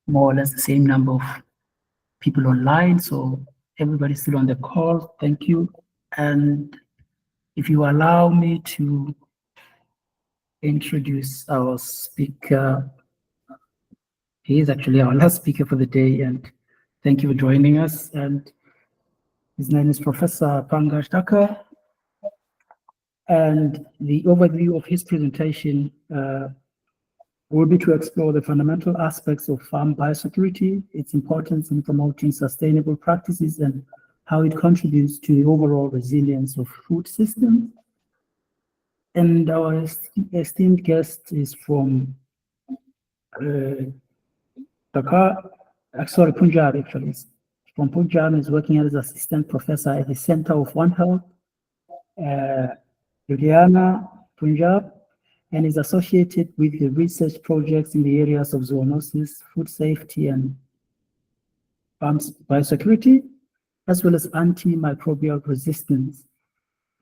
more or less the same number of people online. So everybody's still on the call. Thank you. And if you allow me to introduce our speaker, he is actually our last speaker for the day, and thank you for joining us. And his name is Professor Pankaj Dhaka. And the overview of his presentation will be to explore the fundamental aspects of farm biosecurity, its importance in promoting sustainable practices, and how it contributes to the overall resilience of food systems. And our esteemed guest is from Dhaka, sorry, Punjab actually. From Punjab, is working as assistant professor at the Center of One Health, Ludhiana, Punjab, and is associated with the research projects in the areas of zoonoses, food safety, and biosecurity, as well as antimicrobial resistance.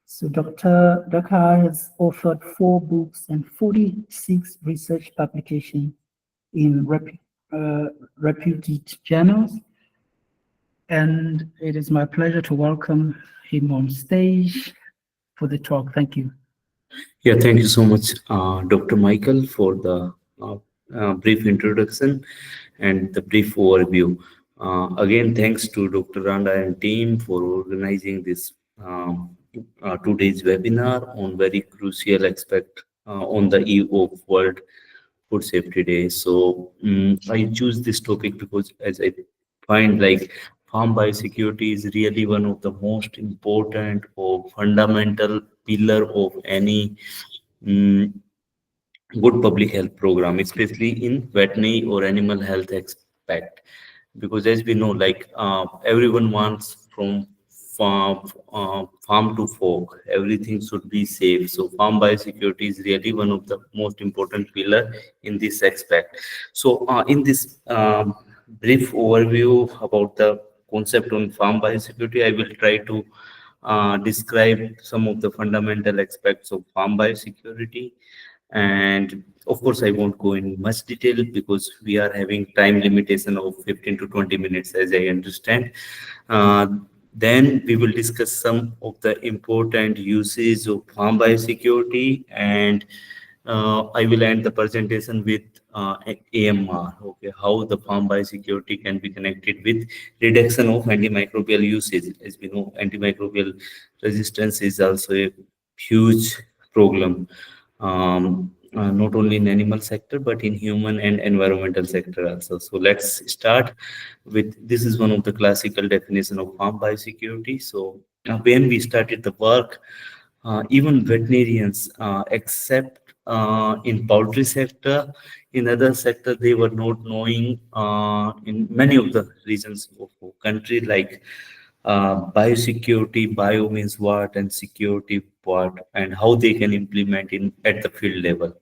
So Dr. Dhaka has authored 4 books and 46 research publications in reputed journals. And it is my pleasure to welcome him on stage for the talk. Thank you. Yeah, thank you so much, Dr. Michael, for the brief introduction and the brief overview. Again, thanks to Dr. Randa and team for organizing this 2 days webinar on very crucial aspect on the eve of World Food Safety Day. So I choose this topic because as I find like farm biosecurity is really one of the most important or fundamental pillar of any mm, good public health program, especially in veterinary or animal health aspect. Because as we know, like everyone wants from farm to fork, everything should be safe. So farm biosecurity is really one of the most important pillar in this aspect. So in this brief overview about the concept on farm biosecurity, I will try to describe some of the fundamental aspects of farm biosecurity. And of course, I won't go in much detail because we are having time limitation of 15 to 20 minutes, as I understand. Uh, then we will discuss some of the important uses of farm biosecurity, and I will end the presentation with AMR, okay, how the farm biosecurity can be connected with reduction of antimicrobial usage. As we know, antimicrobial resistance is also a huge problem, not only in animal sector but in human and environmental sector also. So let's start with, this is one of the classical definition of farm biosecurity. So when we started the work, even veterinarians, except in poultry sector, in other sector they were not knowing in many of the regions of country, like biosecurity, bio means what, and security what, and how they can implement in at the field level.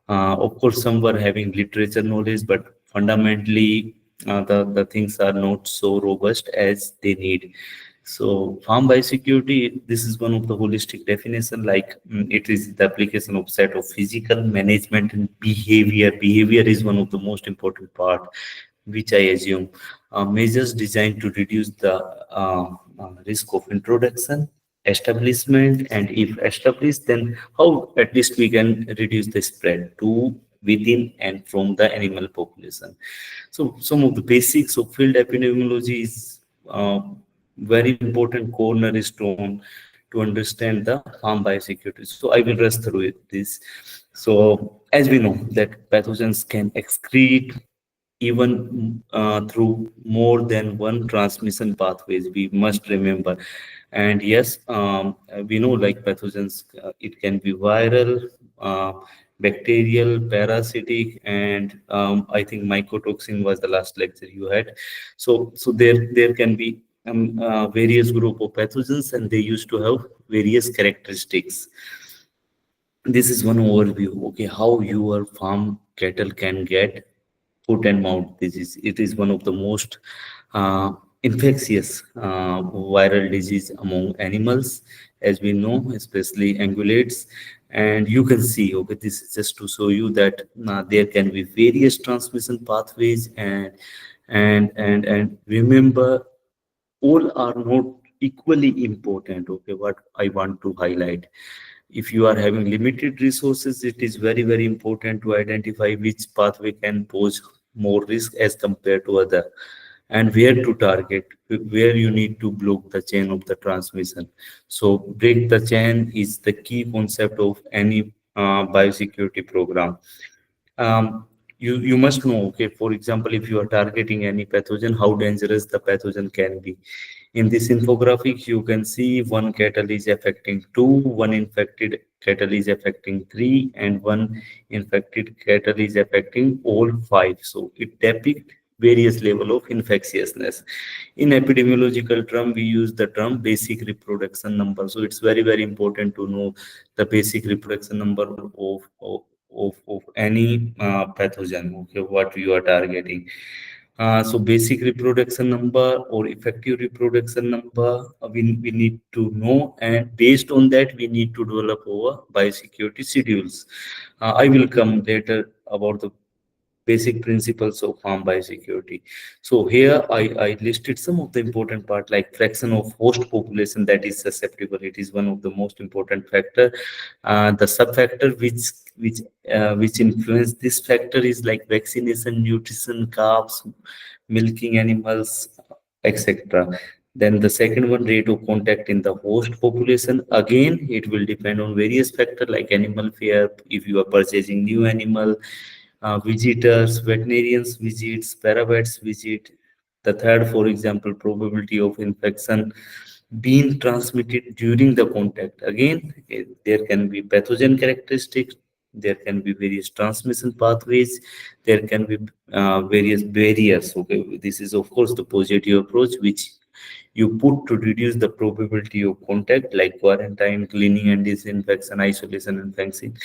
Of course, some were having literature knowledge, but fundamentally the things are not so robust as they need. So farm biosecurity, this is one of the holistic definition, like it is the application of set of physical management and behavior. Behavior is one of the most important part, which I assume measures designed to reduce the risk of introduction, establishment, and if established, then how at least we can reduce the spread to within and from the animal population. So some of the basics of field epidemiology is very important cornerstone to understand the farm biosecurity. So I will rush through this. So as we know that pathogens can excrete even through more than one transmission pathways, we must remember. And yes, we know like pathogens, it can be viral, bacterial, parasitic, and I think mycotoxin was the last lecture you had. So there can be various group of pathogens, and they used to have various characteristics. This is one overview, okay, how your farm cattle can get foot and mouth disease. It is one of the most uh, infectious viral disease among animals, as we know, especially ungulates. And you can see, okay, this is just to show you that there can be various transmission pathways, and remember, all are not equally important. Okay, what I want to highlight, if you are having limited resources, it is very very important to identify which pathway can pose more risk as compared to other, and where to target, where you need to block the chain of the transmission. So break the chain is the key concept of any biosecurity program. You must know, okay, for example, if you are targeting any pathogen, how dangerous the pathogen can be. In this infographic, you can see one cattle is affecting two, one infected cattle is affecting three, and one infected cattle is affecting all five. So it depicts various level of infectiousness. In epidemiological term, we use the term basic reproduction number. So it's very very important to know the basic reproduction number of any pathogen, okay, what you are targeting. So basic reproduction number or effective reproduction number, we need to know, and based on that we need to develop our biosecurity schedules. I will come later about the basic principles of farm biosecurity. So here I listed some of the important part, like fraction of host population that is susceptible. It is one of the most important factor. The sub factor which influence this factor is like vaccination, nutrition, calves, milking animals, etc. Then the second one, rate of contact in the host population. Again, it will depend on various factors like animal fear, if you are purchasing new animal, visitors, veterinarians visits, paravets visit. The third, for example, probability of infection being transmitted during the contact. Again, there can be pathogen characteristics, there can be various transmission pathways, there can be various barriers. Okay, this is of course the positive approach which you put to reduce the probability of contact, like quarantine, cleaning and disinfection, isolation and fencing.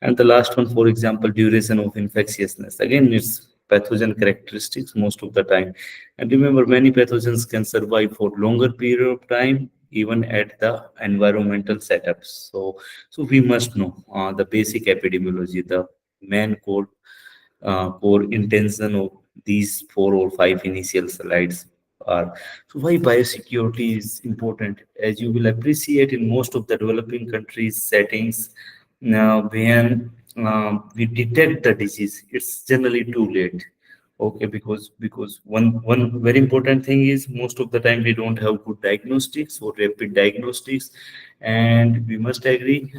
And the last one, for example, duration of infectiousness. Again, it's pathogen characteristics most of the time. And remember, many pathogens can survive for longer period of time, even at the environmental setups. So we must know the basic epidemiology, the main core intention of these four or five initial slides are. So why biosecurity is important? As you will appreciate, in most of the developing countries settings, now when we detect the disease, it's generally too late. Okay, because one very important thing is, most of the time we don't have good diagnostics or rapid diagnostics, and we must agree,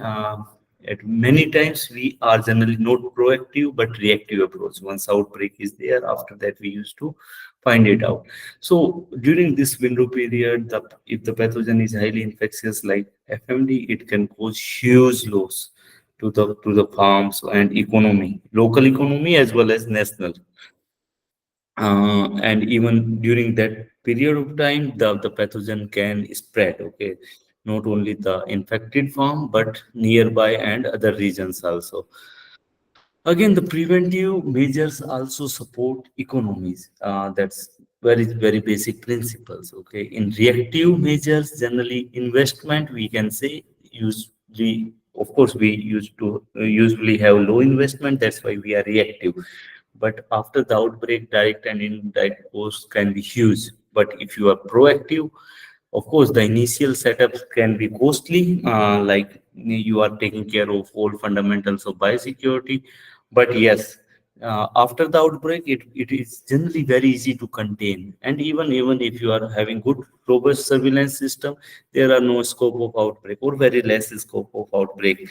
at many times we are generally not proactive but reactive approach. Once outbreak is there, after that we used to find it out. So during this window period, if the pathogen is highly infectious like FMD, it can cause huge loss to the farms and economy, local economy as well as national. And even during that period of time, the pathogen can spread, okay, not only the infected farm but nearby and other regions also. Again, the preventive measures also support economies. That's very basic principles. Okay, in reactive measures, generally investment we can say, usually, of course, we used to usually have low investment. That's why we are reactive. But after the outbreak, direct and indirect costs can be huge. But if you are proactive, of course, the initial setups can be costly, like you are taking care of all fundamentals of biosecurity. But yes, after the outbreak, it is generally very easy to contain. And even if you are having good robust surveillance system, there are no scope of outbreak or very less scope of outbreak.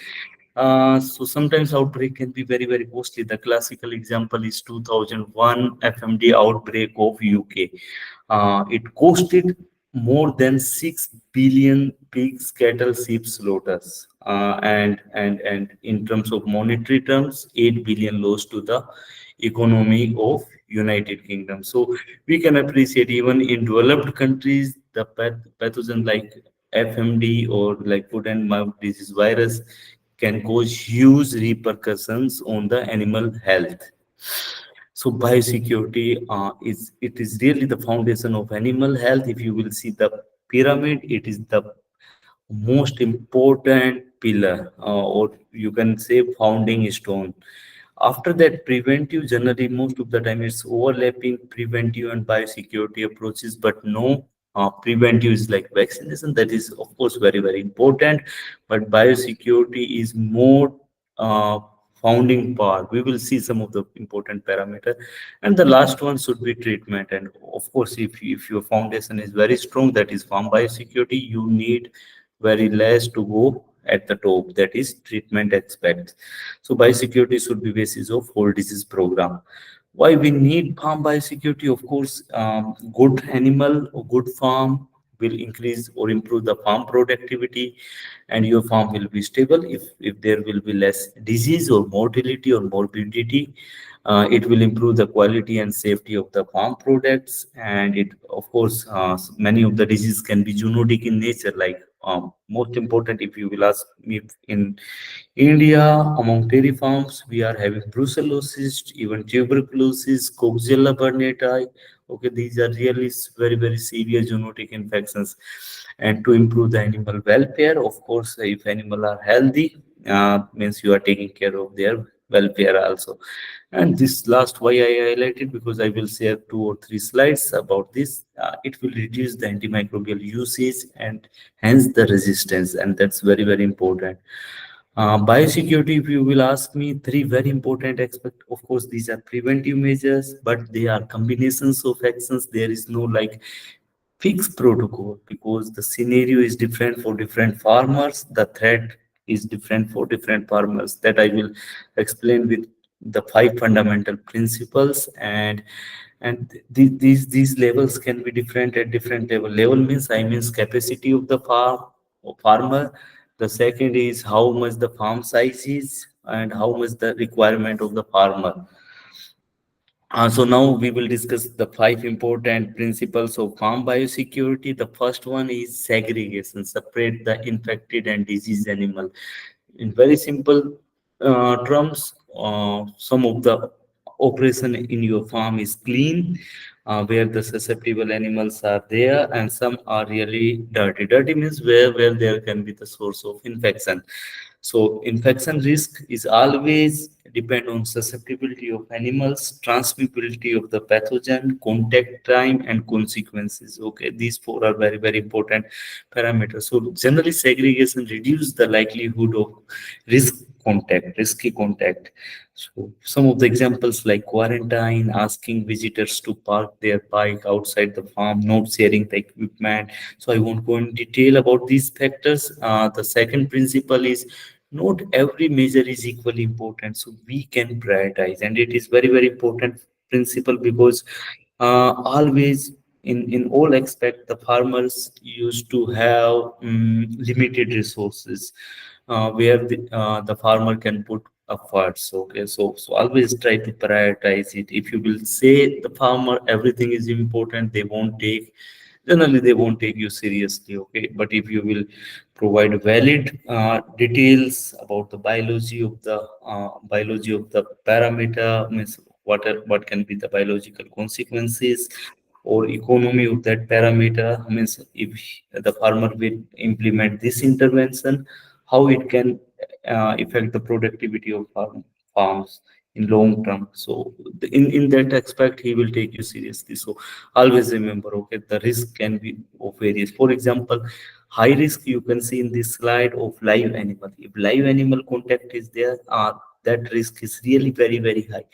So sometimes outbreak can be very costly. The classical example is 2001 FMD outbreak of UK. It costed more than 6 billion pigs, cattle, sheep slaughters, and in terms of monetary terms, 8 billion loss to the economy of United Kingdom. So we can appreciate, even in developed countries, the pathogen like FMD or like foot and mouth disease virus can cause huge repercussions on the animal health. So biosecurity is really the foundation of animal health. If you will see the pyramid, it is the most important pillar, or you can say founding stone. After that, preventive, generally most of the time it's overlapping preventive and biosecurity approaches, but no, preventive is like vaccination. That is, of course, very, very important. But biosecurity is more uh, founding part. We will see some of the important parameter. And the last one should be treatment. And of course, if your foundation is very strong, that is farm biosecurity, you need very less to go at the top, that is treatment aspect. So biosecurity should be basis of whole disease program. Why we need farm biosecurity? Of course, good animal or good farm will increase or improve the farm productivity, and your farm will be stable. If there will be less disease or mortality or morbidity, it will improve the quality and safety of the farm products. And it, of course, many of the diseases can be zoonotic in nature, like most important, if you will ask me, in India, among dairy farms, we are having brucellosis, even tuberculosis, Coxiella burnetii. Okay, these are really very, very severe zoonotic infections. And to improve the animal welfare, of course, if animal are healthy, means you are taking care of their welfare also. And this last why I highlighted, because I will share 2 or 3 slides about this. It will reduce the antimicrobial usage and hence the resistance, and that's very, very important. Biosecurity, if you will ask me, 3 very important aspects. Of course, these are preventive measures, but they are combinations of actions. There is no like fixed protocol, because the scenario is different for different farmers. The threat is different for different farmers. That I will explain with the 5 fundamental principles. And these levels can be different at different level. Level means, I means capacity of the farmer. The second is how much the farm size is and how much the requirement of the farmer. So now we will discuss the 5 important principles of farm biosecurity. The first one is segregation, separate the infected and diseased animal. In very simple terms, some of the operation in your farm is clean, where the susceptible animals are there, and some are really dirty. Dirty means where there can be the source of infection. So infection risk is always depend on susceptibility of animals, transmissibility of the pathogen, contact time, and consequences. Okay, these 4 are very, very important parameters. So generally segregation reduce the likelihood of risky contact. So some of the examples like quarantine, asking visitors to park their bike outside the farm, not sharing the equipment. So I won't go in detail about these factors. The second principle is not every measure is equally important, so we can prioritize, and it is very, very important principle, because always in all aspect the farmers used to have limited resources, where the farmer can put efforts. Okay, so always try to prioritize it. If you will say the farmer everything is important, they won't take, generally they won't take you seriously. Okay, but if you will provide valid details about the biology of the parameter, means what can be the biological consequences or economy of that parameter, means if the farmer will implement this intervention, how it can affect the productivity of farms in long term. So in that aspect he will take you seriously. So always remember, okay, the risk can be of various. For example, high risk you can see in this slide of live animal. If live animal contact is there, that risk is really very, very high.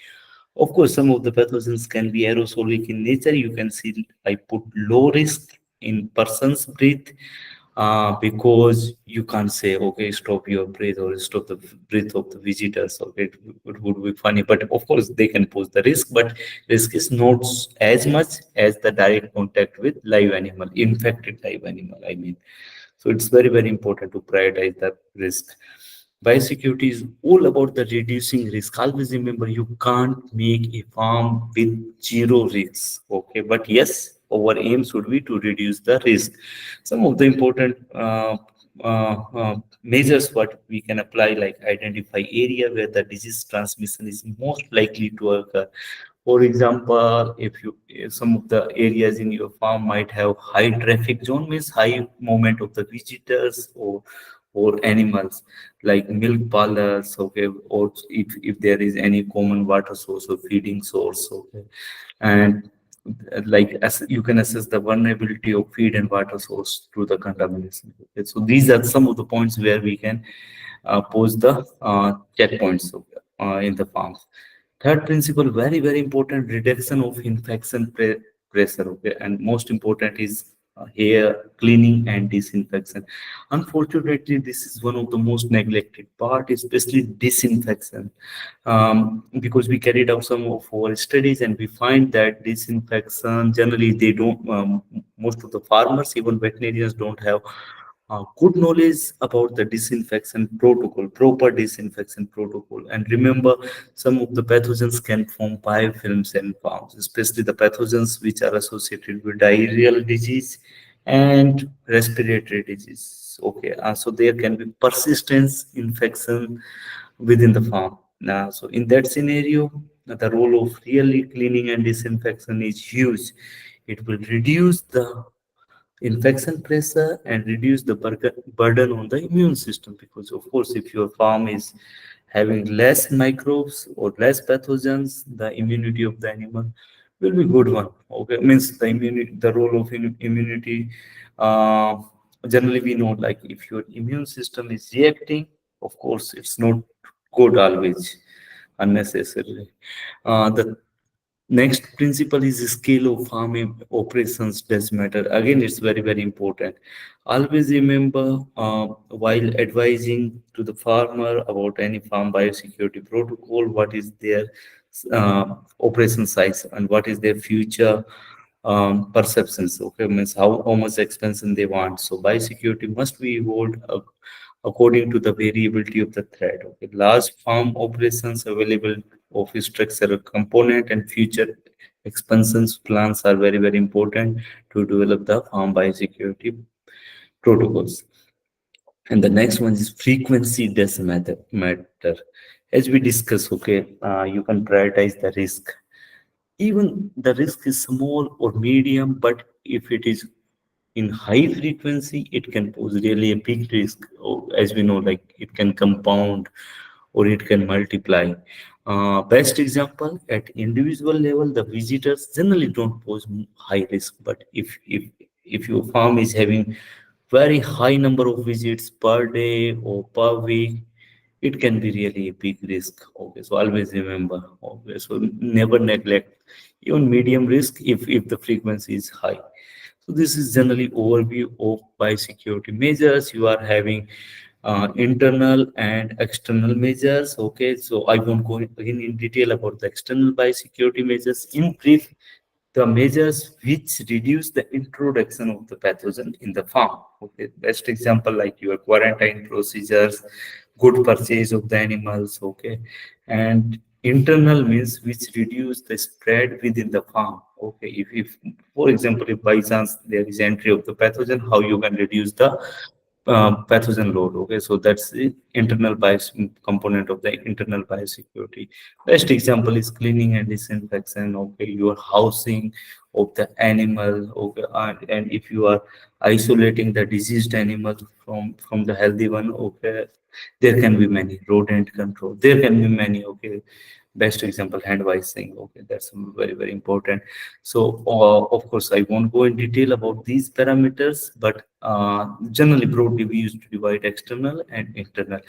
Of course, some of the pathogens can be aerosolic in nature. You can see I put low risk in person's breath, because you can't say, okay, stop your breath or stop the breath of the visitors. Okay, it would be funny, but of course they can pose the risk, but risk is not as much as the direct contact with live animal, infected live animal, I mean. So it's very, very important to prioritize the risk. Biosecurity is all about the reducing risk. Always remember, you can't make a farm with zero risks. Okay, but yes, our aim should be to reduce the risk. Some of the important measures what we can apply, like identify area where the disease transmission is most likely to occur. For example, if some of the areas in your farm might have high traffic zone, means high movement of the visitors, or animals like milk parlors, okay, or if there is any common water source or feeding source, okay, and like as you can assess the vulnerability of feed and water source through the contamination. Okay, so these are some of the points where we can pose the checkpoints in the farms. Third principle, very, very important, reduction of infection pressure. Okay, and most important is hair cleaning and disinfection. Unfortunately, this is one of the most neglected part, especially disinfection, because we carried out some of our studies and we find that disinfection generally they don't. Most of the farmers, even veterinarians, don't have good knowledge about the disinfection protocol, proper disinfection protocol. And remember, some of the pathogens can form biofilms and farms, especially the pathogens which are associated with diarrheal disease and respiratory disease. Okay, so there can be persistent infection within the farm. Now, so in that scenario, the role of really cleaning and disinfection is huge. It will reduce the infection pressure and reduce the burden on the immune system, because of course if your farm is having less microbes or less pathogens, the immunity of the animal will be good one. Okay, means the immunity, the role of immunity, uh, generally we know, like if your immune system is reacting, of course it's not good always, unnecessarily. The next principle is scale of farming operations does matter. Again, it's very, very important. Always remember, while advising to the farmer about any farm biosecurity protocol, what is their operation size and what is their future perceptions. Okay, means how much expansion they want. So biosecurity must be evolved according to the variability of the threat. Okay, large farm operations available of structural component and future expansions plans are very, very important to develop the farm biosecurity protocols. And the next one is frequency does matter. As we discuss, okay, you can prioritize the risk. Even the risk is small or medium, but if it is in high frequency, it can pose really a big risk. As we know, like it can compound or it can multiply. Best example, at individual level, the visitors generally don't pose high risk, but if your farm is having very high number of visits per day or per week, it can be really a big risk. Okay, so always remember. Okay, so never neglect even medium risk if the frequency is high. So this is generally overview of biosecurity measures. You are having internal and external measures. Okay, so I won't go again in detail about the external biosecurity measures. In brief, the measures which reduce the introduction of the pathogen in the farm. Okay, best example like your quarantine procedures, good purchase of the animals. Okay, and internal means which reduce the spread within the farm. Okay, if for example, if by chance there is entry of the pathogen, how you can reduce the pathogen load. Okay, so that's the internal bios component of the internal biosecurity. Best example is cleaning and disinfection. Okay, your housing of the animal. Okay, and if you are isolating the diseased animal from the healthy one. Okay, there can be many rodent control. There can be many. Okay, best example hand washing. Okay, that's very, very important. So of course I won't go in detail about these parameters, but generally broadly we used to divide external and internal.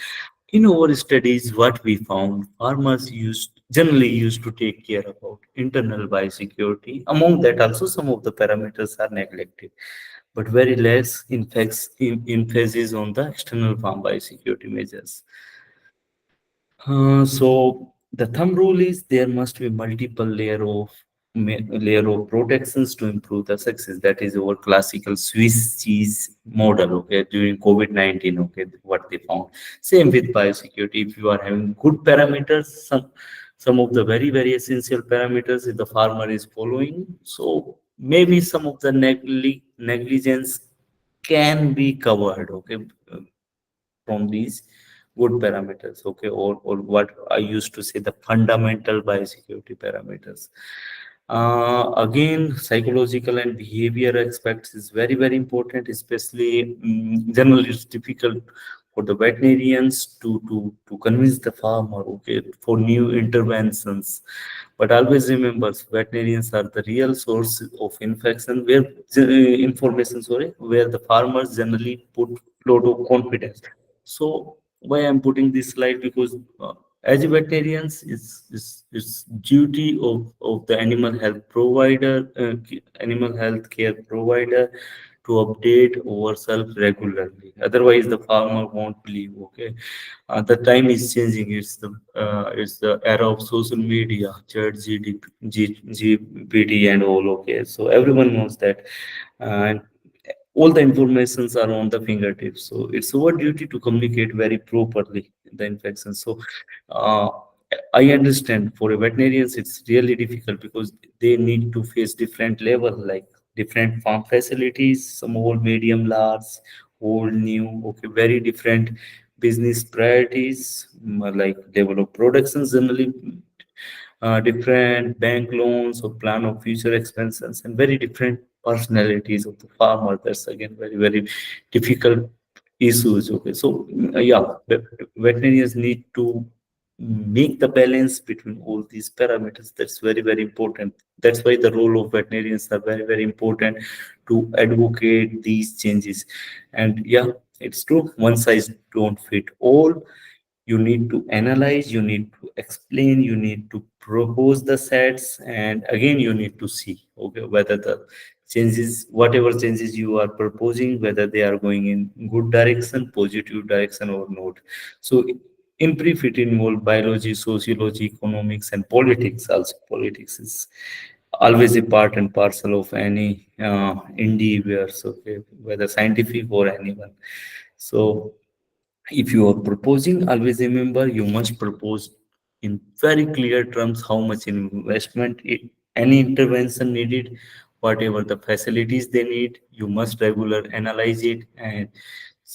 In our studies, what we found, farmers generally used to take care about internal biosecurity. Among that, also some of the parameters are neglected, but very less emphasis on the external farm biosecurity measures. So the thumb rule is there must be multiple layer of protections to improve the success. That is our classical Swiss cheese model. Okay, during COVID-19. Okay, what they found. Same with biosecurity. If you are having good parameters, some of the very, very essential parameters if the farmer is following. So maybe some of the negligence can be covered. Okay, from these good parameters. Okay, or what I used to say, the fundamental biosecurity parameters. Again, psychological and behavior aspects is very, very important, especially generally it's difficult for the veterinarians to convince the farmer, okay, for new interventions. But always remember, veterinarians are the real source of infection, where information, sorry, where the farmers generally put lot of confidence. So why I'm putting this slide, because as a veterinarians, it's duty of the animal health provider, animal health care provider, to update ourselves regularly. Otherwise, the farmer won't believe. Okay, the time is changing. It's the era of social media, chat GPT and all. Okay, so everyone knows that, and all the informations are on the fingertips. So it's our duty to communicate very properly the infection. So uh, I understand for a veterinarians it's really difficult, because they need to face different level, like different farm facilities, small, medium, large, old, new. Okay, very different business priorities, like level of production generally, different bank loans or plan of future expenses, and very different personalities of the farmer. That's again very, very difficult issues. Okay, so yeah, veterinarians need to make the balance between all these parameters. That's very, very important. That's why the role of veterinarians are very, very important, to advocate these changes. And yeah, it's true, one size don't fit all. You need to analyze, you need to explain, you need to propose the sets, and again you need to see, okay, whether the changes, whatever changes you are proposing, whether they are going in good direction, positive direction or not. So in brief, it involves biology, sociology, economics, and politics. Also politics is always a part and parcel of any endeavors, okay, whether scientific or anyone. So if you are proposing, always remember, you must propose in very clear terms how much investment, any intervention needed, whatever the facilities they need. You must regular analyze it, and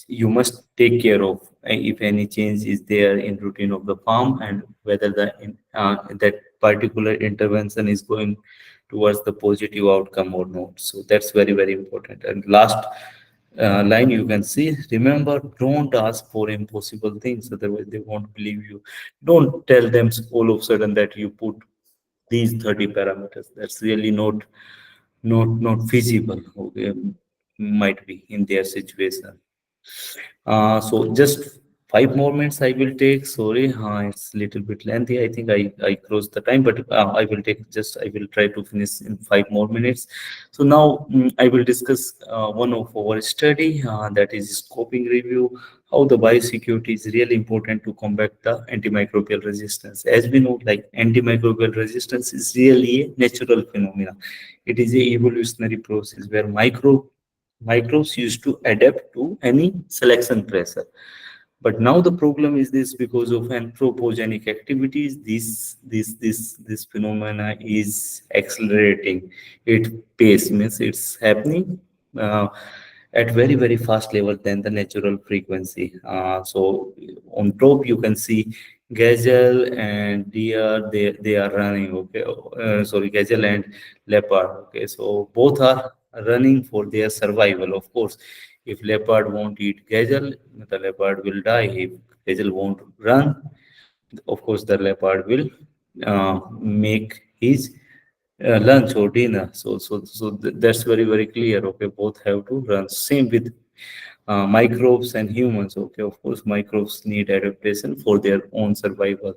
you must take care of if any change is there in routine of the farm, and whether that particular intervention is going towards the positive outcome or not. So that's very, very important. And last line you can see, remember, don't ask for impossible things, otherwise they won't believe you. Don't tell them all of a sudden that you put these 30 parameters. That's really not feasible. Okay, might be in their situation. So just 5 more minutes I will take. Sorry, it's little bit lengthy. I think I crossed the time, but I will take just, I will try to finish in 5 more minutes. So now I will discuss one of our study, that is scoping review, how the biosecurity is really important to combat the antimicrobial resistance. As we know, like antimicrobial resistance is really a natural phenomena. It is a evolutionary process where microbes used to adapt to any selection pressure. But now the problem is this, because of anthropogenic activities, this phenomena is accelerating. It pace, means it's happening at very, very fast level than the natural frequency. So on top you can see gazelle and deer, they are running. Okay, sorry, gazelle and leopard. Okay, so both are running for their survival. Of course, if leopard won't eat gazelle, the leopard will die. If gazelle won't run, of course the leopard will make his lunch or dinner. So that's very, very clear. Okay, both have to run. Same with microbes and humans. Okay, of course microbes need adaptation for their own survival.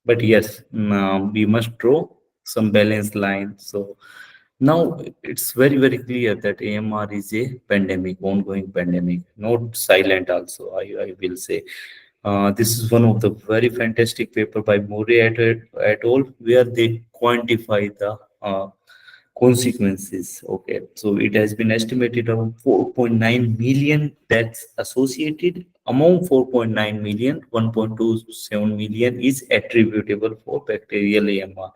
But yes, we must draw some balance line. So now it's very, very clear that AMR is a pandemic, ongoing pandemic, not silent also, I will say. This is one of the very fantastic paper by Murray et al., where they quantify the consequences. Okay, so it has been estimated around 4.9 million deaths associated. Among 4.9 million, 1.27 million is attributable for bacterial AMR.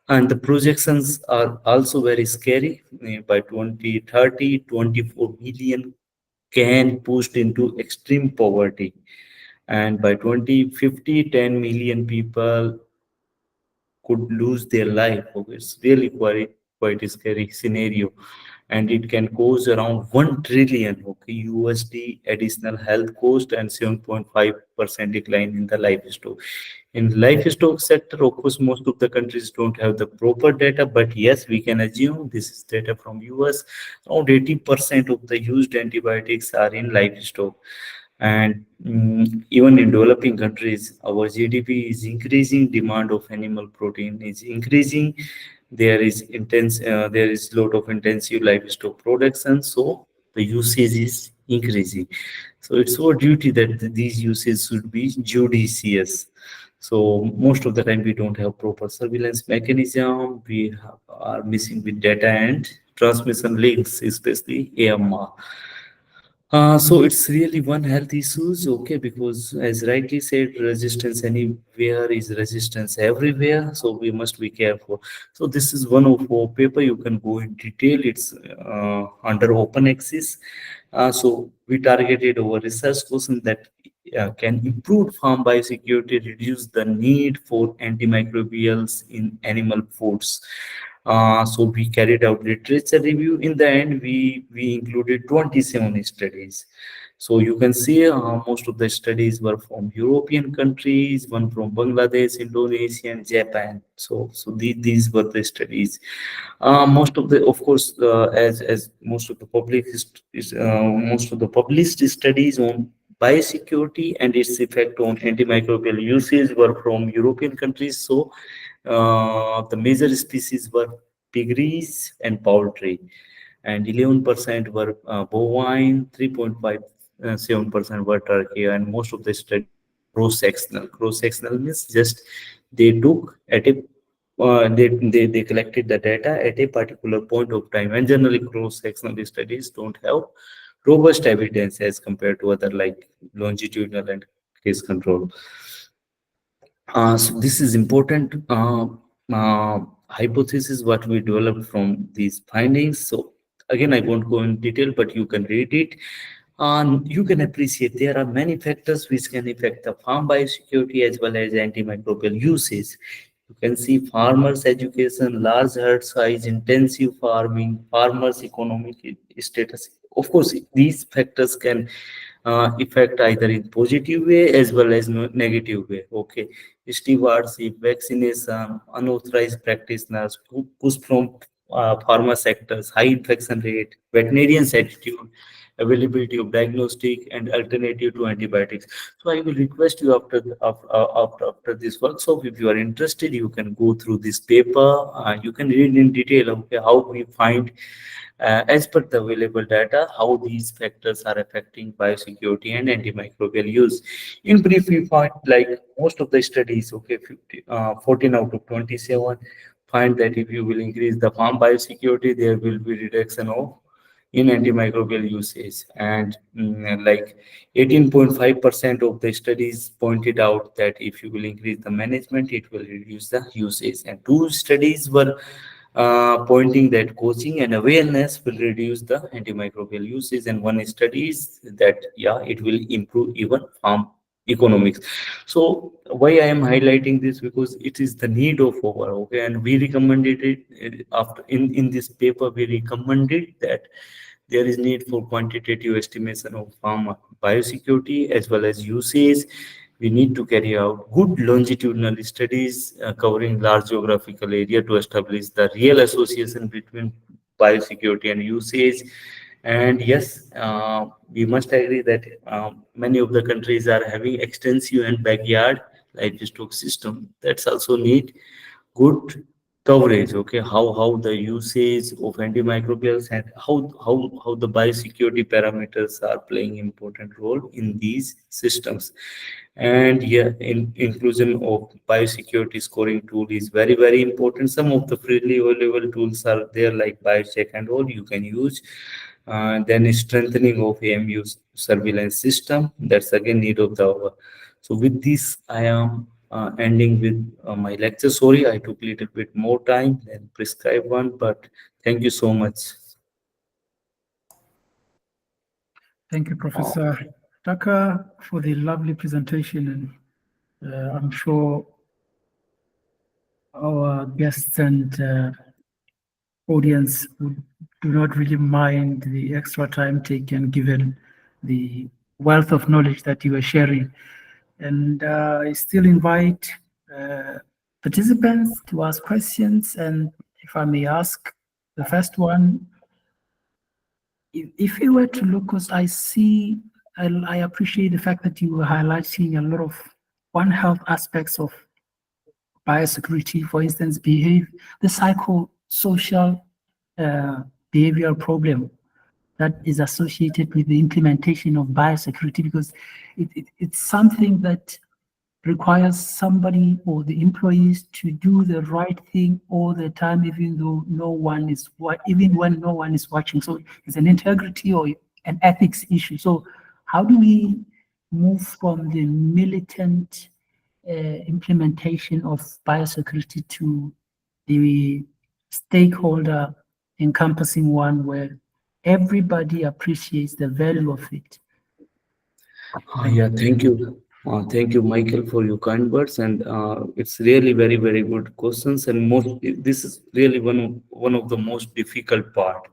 And the projections are also very scary. By 2030, 24 million can pushed into extreme poverty. And by 2050, 10 million people could lose their life. Okay, it's really quite a scary scenario. and it can cause around 1 trillion USD additional health cost and 7.5% decline in the livestock. In livestock sector, of course, most of the countries don't have the proper data, but yes, we can assume this is data from US. Around 80% of the used antibiotics are in livestock. And even in developing countries, our GDP is increasing, demand of animal protein is increasing. There is lot of intensive livestock production, so the usage is increasing. So it's our duty that these uses should be judicious. So most of the time we don't have proper surveillance mechanism. Are missing with data and transmission links, especially AMR. So it's really one health issues, okay, because as rightly said, resistance anywhere is resistance everywhere. So we must be careful. So this is one of our paper. You can go in detail. It's under open access. So we targeted our research question that can improve farm biosecurity, reduce the need for antimicrobials in animal foods. So we carried out literature review. In the end, we included 27 studies. So you can see most of the studies were from European countries, one from Bangladesh, Indonesia, and Japan. So these were the studies. Most of the, of course, as most of the most of the published studies on biosecurity and its effect on antimicrobial usage were from European countries. So the major species were piggeries and poultry, and 11% were bovine, 3.57% were turkey, and most of the studies were cross-sectional. Cross-sectional means just they took at a they collected the data at a particular point of time, and generally cross-sectional studies don't have robust evidence as compared to other like longitudinal and case control. So this is important hypothesis what we developed from these findings. So again, I won't go in detail, but you can read it. You can appreciate there are many factors which can affect the farm biosecurity as well as antimicrobial uses. You can see farmers' education, large herd size, intensive farming, farmers' economic status. Of course, these factors can affect either in positive way as well as negative way. Okay, stewardship, vaccination, unauthorized practitioners, push from pharma sectors, high infection rate, veterinarians' attitude, availability of diagnostic and alternative to antibiotics. So I will request you after this workshop, if you are interested, you can go through this paper. You can read in detail, okay, how we find as per the available data, how these factors are affecting biosecurity and antimicrobial use. In brief, we find like most of the studies, okay, 14 out of 27 find that if you will increase the farm biosecurity, there will be reduction of in antimicrobial usage. And like 18.5% of the studies pointed out that if you will increase the management, it will reduce the usage. And two studies were pointing that coaching and awareness will reduce the antimicrobial usage, and one studies that yeah, it will improve even farm economics. So why I am highlighting this, because it is the need of our, okay, and we recommended it after in this paper we recommended that there is need for quantitative estimation of farm biosecurity as well as usage. We need to carry out good longitudinal studies covering large geographical area to establish the real association between biosecurity and usage. And yes, we must agree that many of the countries are having extensive and backyard livestock system. That's also need good coverage, okay, how the usage of antimicrobials and how the biosecurity parameters are playing important role in these systems. And yeah, inclusion of biosecurity scoring tool is very important. Some of the freely available tools are there like biocheck and all you can use. Then strengthening of AMU surveillance system, that's again need of the hour. So with this, I am ending with my lecture. Sorry, I took a little bit more time than prescribed one, but thank you so much. Thank you, Professor Dhaka, for the lovely presentation. And I'm sure our guests and audience would do not really mind the extra time taken given the wealth of knowledge that you are sharing. And I still invite uh, participants to ask questions. And if I may ask, the first one, if you were to look, because I appreciate the fact that you were highlighting a lot of One Health aspects of biosecurity, for instance, the psychosocial uh, behavioral problem that is associated with the implementation of biosecurity, because it's something that requires somebody or the employees to do the right thing all the time, even though even when no one is watching. So it's an integrity or an ethics issue. So how do we move from the militant implementation of biosecurity to the stakeholder encompassing one where everybody appreciates the value of it? Thank Yeah, thank you. Thank you, Michael, for your kind words. And it's really very, very good questions. And this is really one of the most difficult part,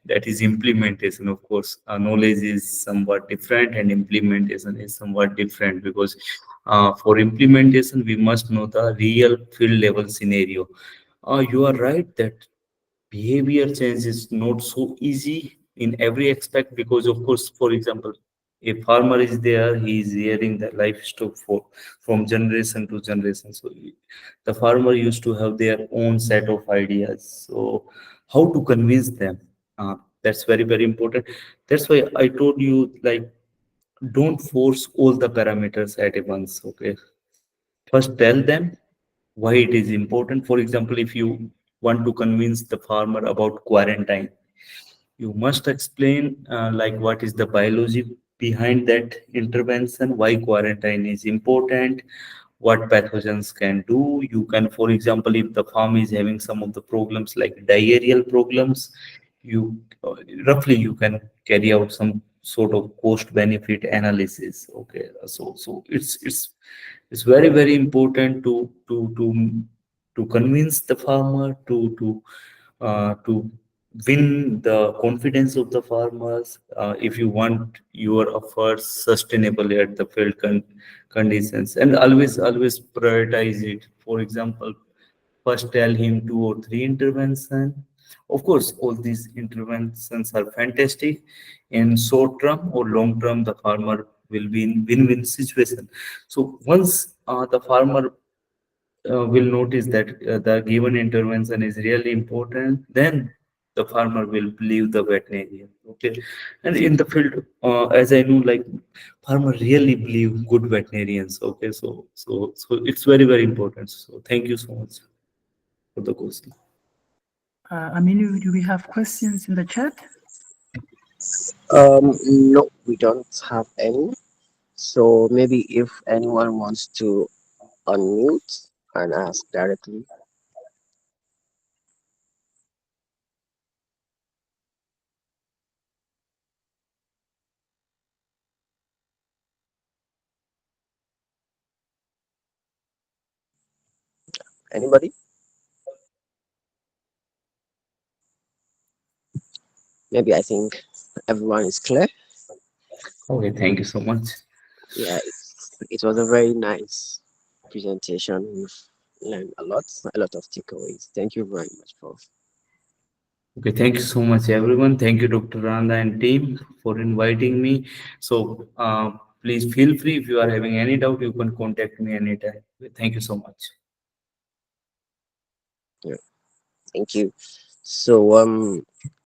that is implementation. Of course, knowledge is somewhat different, and implementation is somewhat different, because for implementation we must know the real field level scenario. You are right that behavior change is not so easy in every aspect, because of course, for example, a farmer is there, he is rearing the livestock for from generation to generation. So the farmer used to have their own set of ideas. So how to convince them, that's very, very important. That's why I told you, like, don't force all the parameters at once. Okay, first tell them why it is important. For example, if you want to convince the farmer about quarantine, you must explain, like, what is the biology behind that intervention, why quarantine is important, what pathogens can do. You can, for example, if the farm is having some of the problems like diarrheal problems, you roughly you can carry out some sort of cost benefit analysis. Okay, so it's very, very important to convince the farmer to win the confidence of the farmers, if you want your efforts sustainable at the conditions. And always prioritize it. For example, first tell him two or three intervention. Of course, all these interventions are fantastic. In short term or long term, the farmer will be in win-win situation. So once the farmer will notice that the given intervention is really important, then the farmer will believe the veterinarian. Okay, and in the field, as I know, like, farmer really believe good veterinarians. Okay, so it's very, very important. So thank you so much for the question. Aminu, do we have questions in the chat? No, we don't have any. So maybe if anyone wants to unmute and ask directly. Anybody? Maybe I think everyone is clear. Okay, thank you so much. Yeah, it was a very nice presentation. We've learned a lot of takeaways. Thank you very much, Prof. Okay, thank you so much, everyone. Thank you, Dr. Randa and team, for inviting me. So please feel free, if you are having any doubt, you can contact me anytime. Thank you so much. Yeah, thank you. So